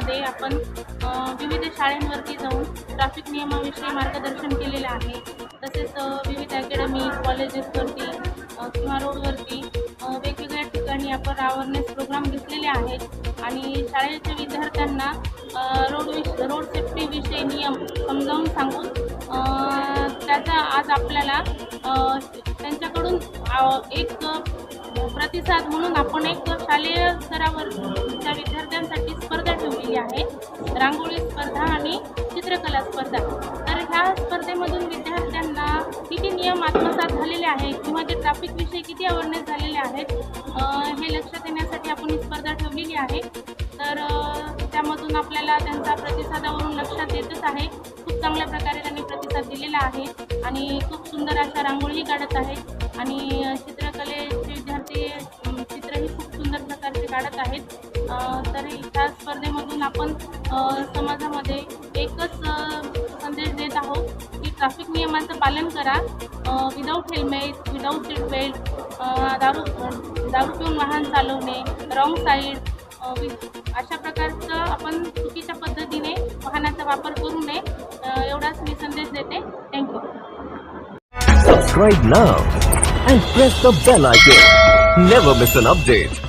स्पर्धेमध्ये आपण विविध शाळांवरती जाऊन ट्रॅफिक नियमाविषयी मार्गदर्शन केलेलं आहे. तसेच विविध अकॅडमी कॉलेजेसवरती किंवा रोडवरती वेगवेगळ्या ठिकाणी आपण अवेअरनेस प्रोग्राम घेतलेले आहेत आणि शाळेच्या विद्यार्थ्यांना रोड सेफ्टीविषयी नियम समजावून सांगून त्याचा आज आपल्याला त्यांच्याकडून एक प्रतिसाद म्हणून आपण एक शालेय स्तरावरच्या विद्यार्थ्यांसाठी स्पर्धा ठेवलेली आहे, रांगोळी स्पर्धा आणि चित्रकला स्पर्धा. तर ह्या स्पर्धेमधून विद्यार्थ्यांना किती नियम आत्मसात झालेले आहेत किंवा ते ट्रॅफिकविषयी किती अवेअरनेस झालेले आहेत हे लक्षात येण्यासाठी आपण ही स्पर्धा ठेवलेली आहे. तर त्यामधून आपल्याला त्यांचा प्रतिसादावरून लक्षात येतच आहे. खूप चांगल्या प्रकारे त्यांनी प्रतिसाद दिलेला आहे आणि खूप सुंदर अशा रांगोळीही काढत आहेत आणि चित्रकलेचे विद्यार्थी चित्रही खूप सुंदर प्रकारचे काढत आहेत. तर ह्या स्पर्धेमधून आपण समाजामध्ये एकच संदेश देत आहोत की ट्रॅफिक नियमांचं पालन करा. Without helmet, without seat belt, दारू पिऊन वाहन चालवणे, रॉंग साईड अशा प्रकारचं आपण चुकीच्या पद्धतीने वाहनाचा वापर करू नये एवढाच मी संदेश देते. Thank you. Subscribe now and press the bell icon. Never miss an update.